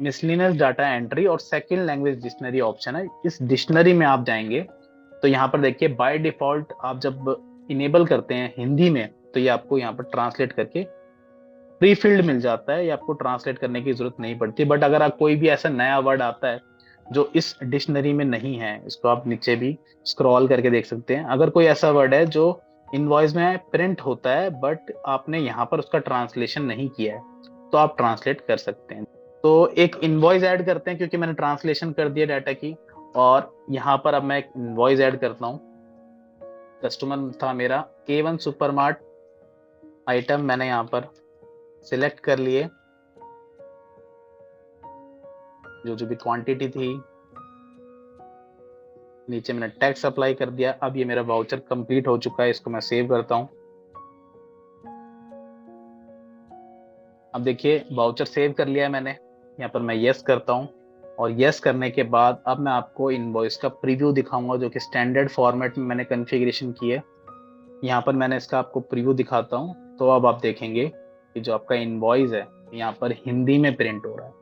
Miscellaneous data entry और सेकेंड लैंग्वेज डिक्शनरी ऑप्शन है, इस डिक्शनरी में आप जाएंगे तो यहाँ पर देखिए बाय डिफॉल्ट आप जब इनेबल करते हैं हिंदी में तो ये आपको यहाँ पर ट्रांसलेट करके प्री फिल्ड मिल जाता है, ये आपको ट्रांसलेट करने की जरूरत नहीं पड़ती। बट अगर आप कोई भी ऐसा नया वर्ड आता है जो इस डिक्शनरी में नहीं है, इसको आप नीचे भी स्क्रॉल करके देख सकते हैं, अगर कोई ऐसा वर्ड है जो इनवॉइस में प्रिंट होता है बट आपने यहाँ पर उसका ट्रांसलेशन नहीं किया है, तो आप ट्रांसलेट कर सकते हैं। तो एक इनवॉइस ऐड करते हैं क्योंकि मैंने ट्रांसलेशन कर दिया डाटा की, और यहाँ पर अब मैं एक इनवॉइस ऐड करता हूँ। कस्टमर था मेरा A1 सुपरमार्ट, आइटम मैंने यहाँ पर सिलेक्ट कर लिए, जो जो भी क्वांटिटी थी, नीचे मैंने टैक्स अप्लाई कर दिया। अब ये मेरा वाउचर कंप्लीट हो चुका है, इसको मैं सेव करता हूँ। अब देखिए वाउचर सेव कर लिया है मैंने, यहाँ पर मैं यस करता हूँ, और यस करने के बाद अब मैं आपको इनवॉइस का प्रीव्यू दिखाऊंगा जो कि स्टैंडर्ड फॉर्मेट में मैंने कॉन्फ़िगरेशन की है। यहाँ पर मैंने इसका आपको प्रीव्यू दिखाता हूँ, तो अब आप देखेंगे कि जो आपका इनवॉइस है यहाँ पर हिंदी में प्रिंट हो रहा है।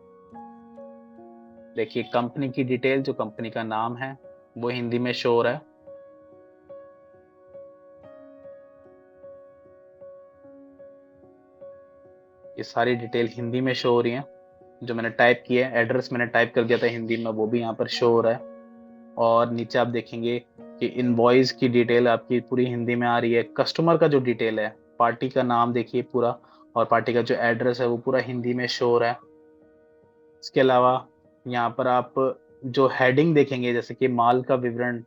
देखिए कंपनी की डिटेल, जो कंपनी का नाम है वो हिंदी में शो हो रहा है। ये सारी डिटेल हिंदी में शो हो रही है, जो मैंने टाइप किया है, एड्रेस मैंने टाइप कर दिया था हिंदी में, वो भी यहाँ पर शो हो रहा है। और नीचे आप देखेंगे कि इनवॉइस की डिटेल आपकी पूरी हिंदी में आ रही है। कस्टमर का जो डिटेल है, पार्टी का नाम देखिए पूरा, और पार्टी का जो एड्रेस है वो पूरा हिंदी में शो हो रहा है। इसके अलावा यहाँ पर आप जो हेडिंग देखेंगे, जैसे कि माल का विवरण,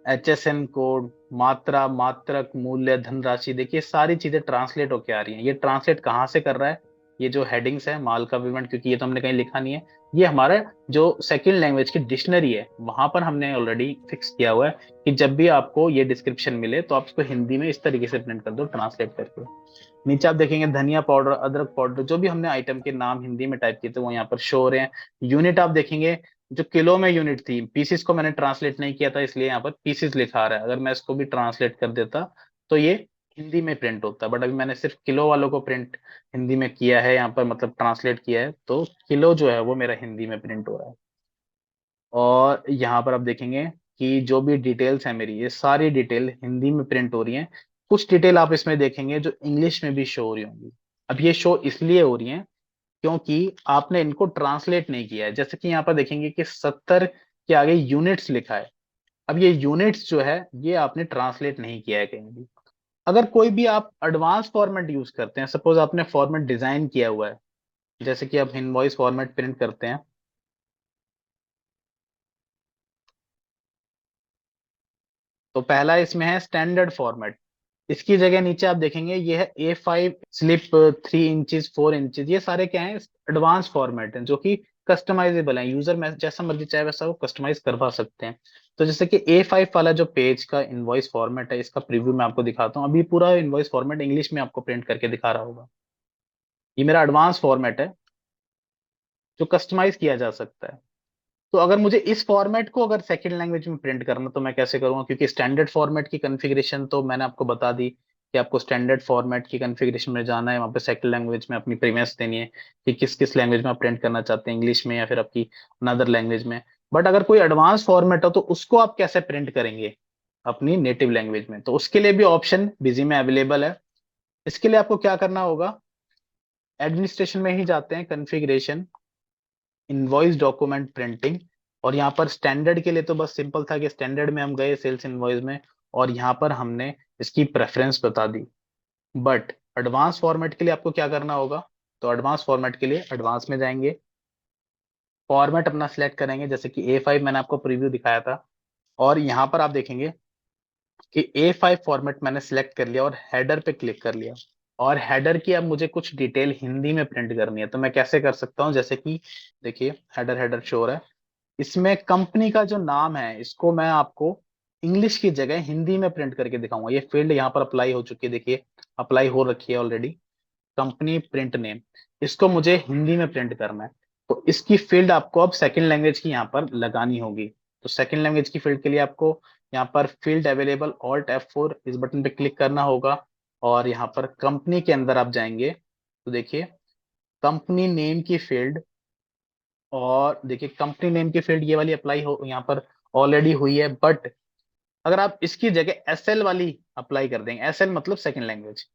HSN कोड, मात्रा, मात्रक, मूल्य, धनराशि, देखिए सारी चीजें ट्रांसलेट होके आ रही हैं। ये ट्रांसलेट कहाँ से कर रहा है? ये जो हेडिंग्स है, माल का विवरण, क्योंकि ये तो हमने कहीं लिखा नहीं है, ये हमारा जो सेकंड लैंग्वेज की डिक्शनरी है वहां पर हमने ऑलरेडी फिक्स किया हुआ है कि जब भी आपको ये डिस्क्रिप्शन मिले तो आप इसको हिंदी में इस तरीके से प्रिंट कर दो, ट्रांसलेट करके। नीचे आप देखेंगे धनिया पाउडर, अदरक पाउडर, जो भी हमने आइटम के नाम हिंदी में टाइप किए थे वो यहाँ पर शो हो रहे हैं। यूनिट आप देखेंगे, जो किलो में यूनिट थी, पीसीस को मैंने ट्रांसलेट नहीं किया था इसलिए यहाँ पर पीसीस लिखा रहा है। अगर मैं इसको भी ट्रांसलेट कर देता तो ये हिंदी में प्रिंट होता, बट अभी मैंने सिर्फ किलो वालों को प्रिंट हिंदी में किया है, यहाँ पर मतलब ट्रांसलेट किया है, तो किलो जो है वो मेरा हिंदी में प्रिंट हो रहा है। और यहाँ पर आप देखेंगे कि जो भी डिटेल्स है मेरी, ये सारी डिटेल हिंदी में प्रिंट हो रही हैं। कुछ डिटेल आप इसमें देखेंगे जो इंग्लिश में भी शो हो रही होंगी। अब ये शो इसलिए हो रही हैं क्योंकि आपने इनको ट्रांसलेट नहीं किया है। जैसे कि यहाँ पर देखेंगे कि 70 के आगे यूनिट्स लिखा है। अब ये यूनिट्स जो है ये आपने ट्रांसलेट नहीं किया है कहीं भी। अगर कोई भी आप एडवांस फॉर्मेट यूज करते हैं, सपोज आपने फॉर्मेट डिजाइन किया हुआ है, जैसे कि आप इनवॉइस फॉर्मेट प्रिंट करते हैं, तो पहला इसमें है स्टैंडर्ड फॉर्मेट। इसकी जगह नीचे आप देखेंगे ये है A5 स्लिप, 3 इंचेस, 4 इंचेस, ये सारे क्या है? एडवांस फॉर्मेट हैं जो कि कस्टमाइजेबल है, यूजर में जैसा मर्जी चाहे वैसा वो कस्टमाइज करवा सकते हैं। तो जैसे कि A5 वाला जो पेज का इनवॉइस फॉर्मेट है, इसका प्रीव्यू मैं आपको दिखाता हूँ। अभी पूरा इनवॉइस फॉर्मेट इंग्लिश में आपको प्रिंट करके दिखा रहा होगा। ये मेरा एडवांस फॉर्मेट है जो कस्टमाइज किया जा सकता है। तो अगर मुझे इस फॉर्मेट को अगर सेकंड लैंग्वेज में प्रिंट करना तो मैं कैसे करूंगा, क्योंकि स्टैंडर्ड फॉर्मेट की कॉन्फ़िगरेशन तो मैंने आपको बता दी कि आपको स्टैंडर्ड फॉर्मेट की कॉन्फ़िगरेशन में जाना है, वहां पे सेकंड लैंग्वेज में अपनी प्रीमियस देनी है कि किस किस लैंग्वेज में आप प्रिंट करना चाहते हैं, इंग्लिश में या फिर आपकी अनदर लैंग्वेज में। बट अगर कोई एडवांस फॉर्मेट हो तो उसको आप कैसे प्रिंट करेंगे अपनी नेटिव लैंग्वेज में, तो उसके लिए भी ऑप्शन बिजी में अवेलेबल है। इसके लिए आपको क्या करना होगा, एडमिनिस्ट्रेशन में ही जाते हैं, कॉन्फ़िगरेशन, इनवॉइस डॉक्यूमेंट प्रिंटिंग, और यहाँ पर स्टैंडर्ड के लिए तो बस सिंपल था कि स्टैंडर्ड में हम गए सेल्स इनवॉइस में, और यहाँ पर हमने इसकी प्रेफरेंस बता दी। बट एडवांस फॉर्मेट के लिए आपको क्या करना होगा, तो एडवांस फॉर्मेट के लिए एडवांस में जाएंगे, फॉर्मेट अपना सिलेक्ट करेंगे, जैसे कि A5 मैंने आपको प्रीव्यू दिखाया था, और यहाँ पर आप देखेंगे कि A5 फॉर्मेट मैंने सिलेक्ट कर लिया और हेडर पे क्लिक कर लिया, और हेडर की अब मुझे कुछ डिटेल हिंदी में प्रिंट करनी है। तो मैं कैसे कर सकता हूँ, जैसे कि देखिए हेडर हेडर शो हो रहा है, इसमें कंपनी का जो नाम है इसको मैं आपको इंग्लिश की जगह हिंदी में प्रिंट करके दिखाऊंगा। ये फील्ड यहाँ पर अप्लाई हो चुकी है, देखिए अप्लाई हो रखी है ऑलरेडी, कंपनी प्रिंट नेम, इसको मुझे हिंदी में प्रिंट करना है। तो इसकी फील्ड आपको अब सेकंड लैंग्वेज की यहाँ पर लगानी होगी। तो सेकंड लैंग्वेज की फील्ड के लिए आपको यहाँ पर फील्ड अवेलेबल ऑल्ट F4 इस बटन पे क्लिक करना होगा, और यहाँ पर कंपनी के अंदर आप जाएंगे तो देखिए कंपनी नेम की फील्ड, और देखिए कंपनी नेम की फील्ड ये वाली अप्लाई हो यहाँ पर ऑलरेडी हुई है। बट अगर आप इसकी जगह SL वाली अप्लाई कर देंगे, SL मतलब second language,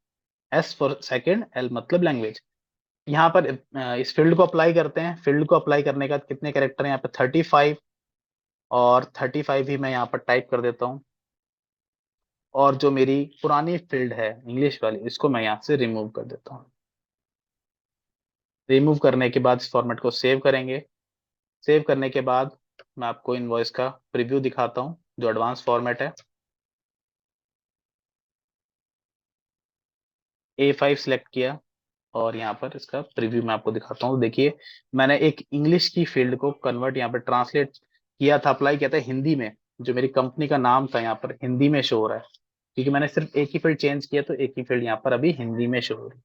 S for second, L मतलब लैंग्वेज, यहाँ पर इस फील्ड को अप्लाई करते हैं। फील्ड को अप्लाई करने के बाद कितने कैरेक्टर हैं यहाँ पे, 35, और 35 ही मैं यहाँ पर टाइप कर देता हूँ। और जो मेरी पुरानी फील्ड है इंग्लिश वाली, इसको मैं यहाँ से रिमूव कर देता हूँ। रिमूव करने के बाद इस फॉर्मेट को सेव करेंगे। सेव करने के बाद मैं आपको इनवॉइस का प्रीव्यू दिखाता हूँ जो एडवांस फॉर्मेट है। A5 सिलेक्ट किया, और यहाँ पर इसका प्रीव्यू मैं आपको दिखाता हूँ। देखिए मैंने एक इंग्लिश की फील्ड को कन्वर्ट यहाँ पर ट्रांसलेट किया था, अप्लाई किया था हिंदी में, जो मेरी कंपनी का नाम था यहाँ पर हिंदी में शो हो रहा है, क्योंकि मैंने सिर्फ एक ही फील्ड चेंज किया, तो एक ही फील्ड यहाँ पर अभी हिंदी में शो हो रही है।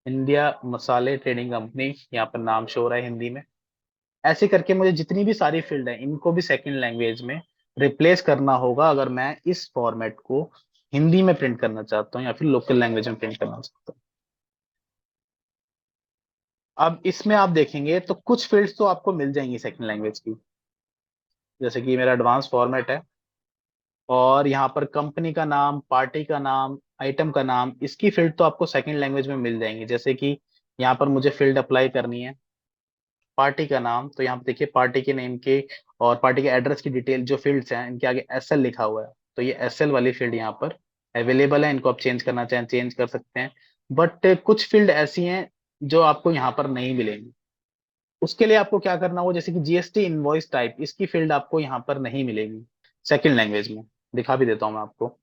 इंडिया मसाले ट्रेडिंग कंपनी यहाँ पर नाम शो हो रहा है हिंदी में। ऐसे करके मुझे जितनी भी सारी फील्ड है इनको भी सेकंड लैंग्वेज में रिप्लेस करना होगा, अगर मैं इस फॉर्मेट को हिंदी में प्रिंट करना चाहता हूँ या फिर लोकल लैंग्वेज में प्रिंट करना चाहता हूँ। अब इसमें आप देखेंगे तो कुछ फील्ड्स तो आपको मिल जाएंगी सेकंड लैंग्वेज की, जैसे कि मेरा एडवांस फॉर्मेट है, और यहाँ पर कंपनी का नाम, पार्टी का नाम, आइटम का नाम, इसकी फील्ड तो आपको सेकंड लैंग्वेज में मिल जाएंगी। जैसे कि यहाँ पर मुझे फील्ड अप्लाई करनी है पार्टी का नाम, तो यहाँ पे देखिए पार्टी के नेम के और पार्टी के एड्रेस की डिटेल जो फील्ड्स हैं इनके आगे SL लिखा हुआ है, तो ये SL वाली फील्ड यहाँ पर अवेलेबल है। इनको आप चेंज करना चाहें चेंज कर सकते हैं। बट कुछ फील्ड ऐसी हैं जो आपको यहाँ पर नहीं मिलेंगी। उसके लिए आपको क्या करना होगा, जैसे कि GST इनवॉइस टाइप, इसकी फील्ड आपको यहाँ पर नहीं मिलेगी सेकंड लैंग्वेज में। दिखा भी देता हूँ मैं आपको,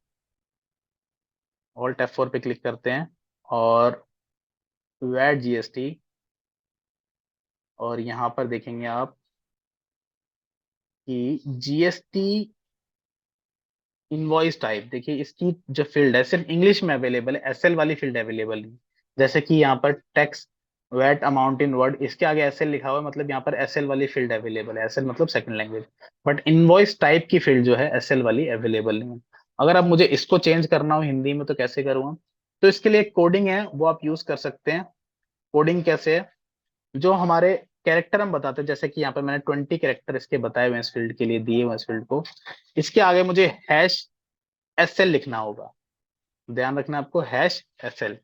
ऑल्ट F4 पे क्लिक करते हैं, और वैट GST, और यहाँ पर देखेंगे आप कि GST इनवॉइस टाइप, देखिए इसकी जो फील्ड है सिर्फ इंग्लिश में अवेलेबल है, SL वाली फील्ड अवेलेबल नहीं। जैसे कि यहाँ पर tax VAT amount in word, इसके आगे SL लिखा हुआ है, मतलब यहाँ पर SL वाली फील्ड अवेलेबल है, SL मतलब second language. But invoice type की फील्ड जो है SL वाली अवेलेबल नहीं है। अगर अब मुझे इसको चेंज करना हो हिंदी में तो कैसे करूँगा, तो इसके लिए कोडिंग है वो आप यूज कर सकते हैं। कोडिंग कैसे है, जो हमारे कैरेक्टर हम बताते हैं, जैसे कि यहाँ पे मैंने 20 कैरेक्टर इसके बताए हुए हैं, इस फील्ड के लिए दिए हुए हैं इस फील्ड को, इसके आगे मुझे #SL लिखना होगा। ध्यान रखना आपको #SL,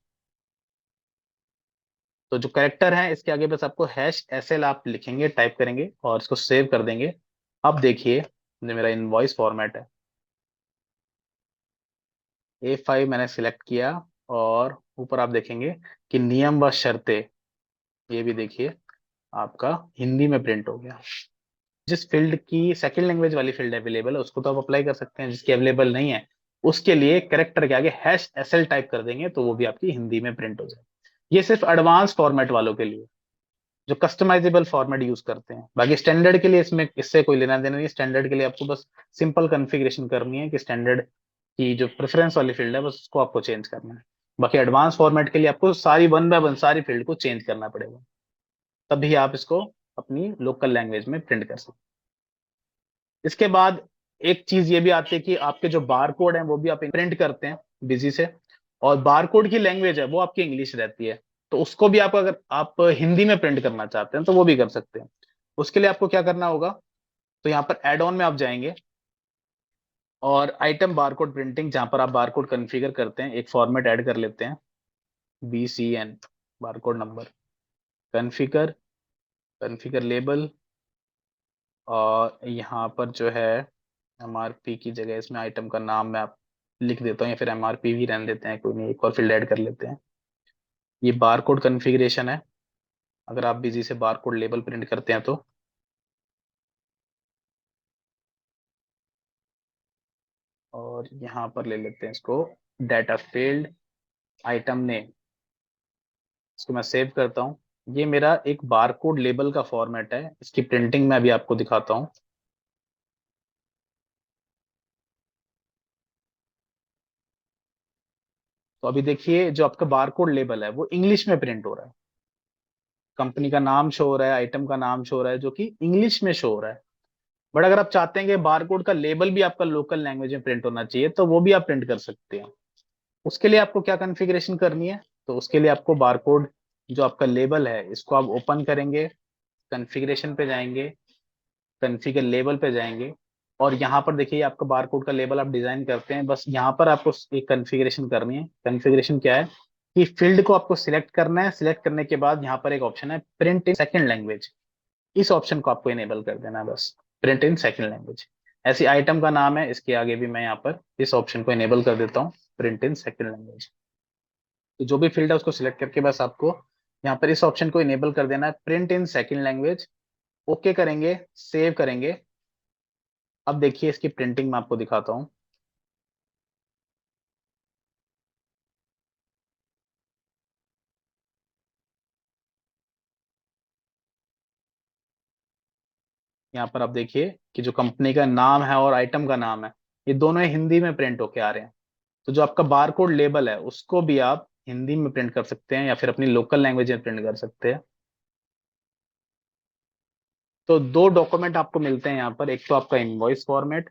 तो जो करेक्टर है इसके आगे बस आपको #SL आप लिखेंगे, टाइप करेंगे और इसको सेव कर देंगे। अब देखिए जो मेरा इनवॉइस फॉर्मेट है, A5 मैंने सिलेक्ट किया, और ऊपर आप देखेंगे कि नियम व शर्तें, ये भी देखिए आपका हिंदी में प्रिंट हो गया। जिस फील्ड की सेकंड लैंग्वेज वाली फील्ड अवेलेबल है उसको तो आप अप्लाई कर सकते हैं, जिसकी अवेलेबल नहीं है उसके लिए करेक्टर के आगे #SL टाइप कर देंगे, तो वो भी आपकी हिंदी में प्रिंट हो जाए। ये सिर्फ एडवांस फॉर्मेट वालों के लिए। जो कस्टमाइजेबल फॉर्मेट यूज करते हैं। बाकी स्टैंडर्ड के लिए इसमें इससे कोई लेना देना नहीं। स्टैंडर्ड के लिए आपको बस सिंपल कॉन्फ़िगरेशन करनी है कि स्टैंडर्ड की जो प्रेफरेंस वाली फील्ड है बस उसको आपको चेंज करना है। बाकी एडवांस फॉर्मेट के लिए आपको सारी वन बाय वन सारी फील्ड को चेंज करना पड़ेगा, तभी आप इसको अपनी लोकल लैंग्वेज में प्रिंट कर सकते हैं। इसके बाद एक चीज ये भी आती है कि आपके जो बार कोड है वो भी आप प्रिंट करते हैं बिजी से, और बार कोड की लैंग्वेज है वो आपकी इंग्लिश रहती है, तो उसको भी आप अगर आप हिंदी में प्रिंट करना चाहते हैं तो वो भी कर सकते हैं। उसके लिए आपको क्या करना होगा, तो यहाँ पर एड ऑन में आप जाएंगे और आइटम बारकोड प्रिंटिंग, जहां पर आप बारकोड कॉन्फ़िगर करते हैं, एक फॉर्मेट ऐड कर लेते हैं BCN, barcode number, configure, configure label, और यहाँ पर जो है MRP की जगह इसमें आइटम का नाम मैं आप लिख देता हूँ, या फिर MRP भी रहने देते हैं, कोई नहीं, एक और फील्ड ऐड कर लेते हैं। ये बारकोड कॉन्फ़िगरेशन है, अगर आप बिजी से बारकोड लेबल प्रिंट करते हैं तो। और यहाँ पर ले लेते हैं इसको डाटा फील्ड, आइटम नेम, इसको मैं सेव करता हूँ। ये मेरा एक बारकोड लेबल का फॉर्मेट है, इसकी प्रिंटिंग मैं अभी आपको दिखाता हूँ। तो अभी देखिए जो आपका बारकोड लेबल है वो इंग्लिश में प्रिंट हो रहा है, कंपनी का नाम शो हो रहा है, आइटम का नाम शो हो रहा है, जो कि इंग्लिश में शो हो रहा है। बट अगर आप चाहते हैं कि बारकोड का लेबल भी आपका लोकल लैंग्वेज में प्रिंट होना चाहिए तो वो भी आप प्रिंट कर सकते हैं। उसके लिए आपको क्या कॉन्फ़िगरेशन करनी है, तो उसके लिए आपको बारकोड जो आपका लेबल है इसको आप ओपन करेंगे, कॉन्फ़िगरेशन पे जाएंगे, कॉन्फ़िगर लेबल पे जाएंगे, और यहाँ पर देखिए आपका बारकोड का लेबल आप डिजाइन करते हैं, बस यहाँ पर आपको एक कॉन्फ़िगरेशन करनी है। कॉन्फ़िगरेशन क्या है कि फील्ड को आपको सिलेक्ट करना है, सिलेक्ट करने के बाद यहाँ पर एक ऑप्शन है प्रिंट इन सेकंड लैंग्वेज, इस ऑप्शन को आपको इनेबल कर देना है बस, प्रिंट इन सेकंड लैंग्वेज। ऐसी आइटम का नाम है, इसके आगे भी मैं यहाँ पर इस ऑप्शन को इनेबल कर देता हूँ, प्रिंट इन सेकंड लैंग्वेज। तो जो भी फील्ड है उसको सिलेक्ट करके बस आपको यहाँ पर इस ऑप्शन को इनेबल कर देना है, print in second language. Okay करेंगे, सेव करेंगे। अब देखिए इसकी प्रिंटिंग मैं आपको दिखाता हूँ। यहाँ पर आप देखिए कि जो कंपनी का नाम है और आइटम का नाम है ये दोनों हिंदी में प्रिंट होके आ रहे हैं। तो जो आपका बारकोड लेबल है उसको भी आप हिंदी में प्रिंट कर सकते हैं या फिर अपनी लोकल लैंग्वेज में प्रिंट कर सकते हैं। तो दो डॉक्यूमेंट आपको मिलते हैं यहाँ पर, एक तो आपका इनवॉइस फॉर्मेट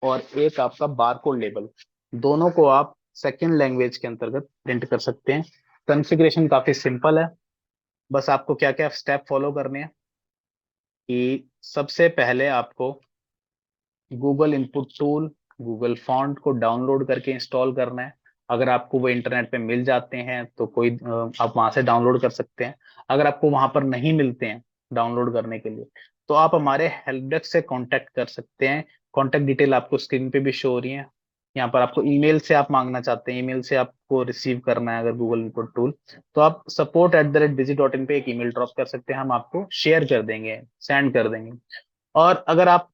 और एक आपका बारकोड लेबल। दोनों को आप सेकंड लैंग्वेज के अंतर्गत प्रिंट कर सकते हैं। कॉन्फ़िगरेशन काफी सिंपल है, बस आपको क्या क्या स्टेप फॉलो करने हैं कि सबसे पहले आपको Google input tool, Google font को डाउनलोड करके इंस्टॉल करना है। अगर आपको वो इंटरनेट पे मिल जाते हैं तो कोई आप वहां से डाउनलोड कर सकते हैं। अगर आपको वहां पर नहीं मिलते हैं डाउनलोड करने के लिए तो आप हमारे हेल्प डेस्क से कांटेक्ट कर सकते हैं। कांटेक्ट डिटेल आपको स्क्रीन पे भी शो हो रही है। यहाँ पर आपको ईमेल से आप मांगना चाहते हैं, ईमेल से आपको रिसीव करना है अगर गूगल इनपुट टूल, तो आप support@busy.in पे एक ईमेल ड्रॉप कर सकते हैं, हम आपको शेयर कर देंगे, सेंड कर देंगे। और अगर आप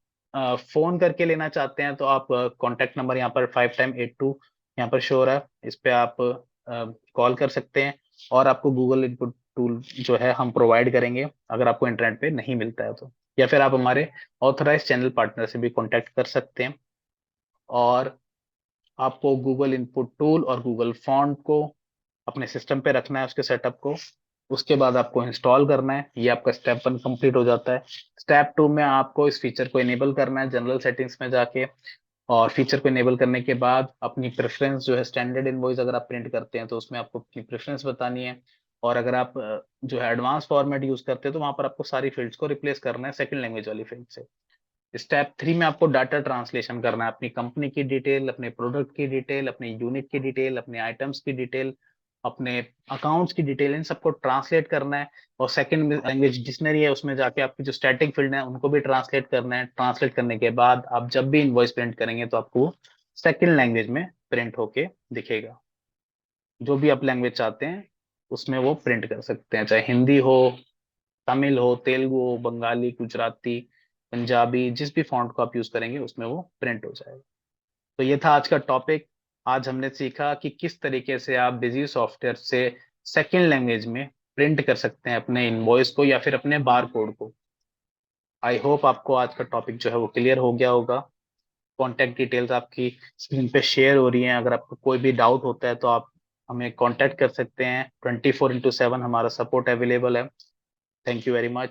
फोन करके लेना चाहते हैं तो आप कॉन्टेक्ट नंबर यहाँ पर 5 टाइम 82 यहाँ पर शो हो रहा है, इस पे आप कॉल कर सकते हैं और आपको गूगल इनपुट टूल जो है हम प्रोवाइड करेंगे अगर आपको इंटरनेट पे नहीं मिलता है तो। या फिर आप हमारे ऑथराइज चैनल पार्टनर से भी कॉन्टेक्ट कर सकते हैं। और आपको गूगल इनपुट टूल और गूगल फॉन्ट को अपने सिस्टम पे रखना है, उसके सेटअप को। उसके बाद आपको इंस्टॉल करना है, ये आपका स्टेप 1 कंप्लीट हो जाता है। स्टेप 2 में आपको इस फीचर को इनेबल करना है जनरल सेटिंग्स में जाके, और फीचर को इनेबल करने के बाद अपनी प्रेफरेंस जो है स्टैंडर्ड इनवॉइस अगर आप प्रिंट करते हैं तो उसमें आपको अपनी प्रेफरेंस बतानी है। और अगर आप जो है एडवांस फॉर्मेट यूज करते हैं तो वहां पर आपको सारी फील्ड्स को रिप्लेस करना है सेकंड लैंग्वेज वाली फील्ड से। स्टेप 3 में आपको डाटा ट्रांसलेशन करना है, अपनी कंपनी की डिटेल, अपने प्रोडक्ट की डिटेल, अपने यूनिट की डिटेल, अपने आइटम्स की डिटेल, अपने अकाउंट्स की डिटेल, इन सबको ट्रांसलेट करना है। और सेकंड लैंग्वेज डिक्शनरी है उसमें जाके आपकी जो स्टैटिक फील्ड है उनको भी ट्रांसलेट करना है। ट्रांसलेट करने के बाद आप जब भी इनवॉइस प्रिंट करेंगे तो आपको सेकंड लैंग्वेज में प्रिंट होके दिखेगा। जो भी आप लैंग्वेज चाहते हैं उसमें वो प्रिंट कर सकते हैं, चाहे हिंदी हो, तमिल हो, तेलुगु हो, बंगाली, गुजराती, पंजाबी, जिस भी फॉन्ट को आप यूज करेंगे उसमें वो प्रिंट हो जाएगा। तो ये था आज का टॉपिक। आज हमने सीखा कि किस तरीके से आप बिजी सॉफ्टवेयर से सेकेंड लैंग्वेज में प्रिंट कर सकते हैं अपने इनवॉइस को या फिर अपने बार कोड को। आई होप आपको आज का टॉपिक जो है वो क्लियर हो गया होगा। कॉन्टैक्ट डिटेल्स आपकी स्क्रीन पे शेयर हो रही हैं, अगर आपको कोई भी डाउट होता है तो आप हमें कॉन्टैक्ट कर सकते हैं। 24/7 हमारा सपोर्ट अवेलेबल है। Thank you very much.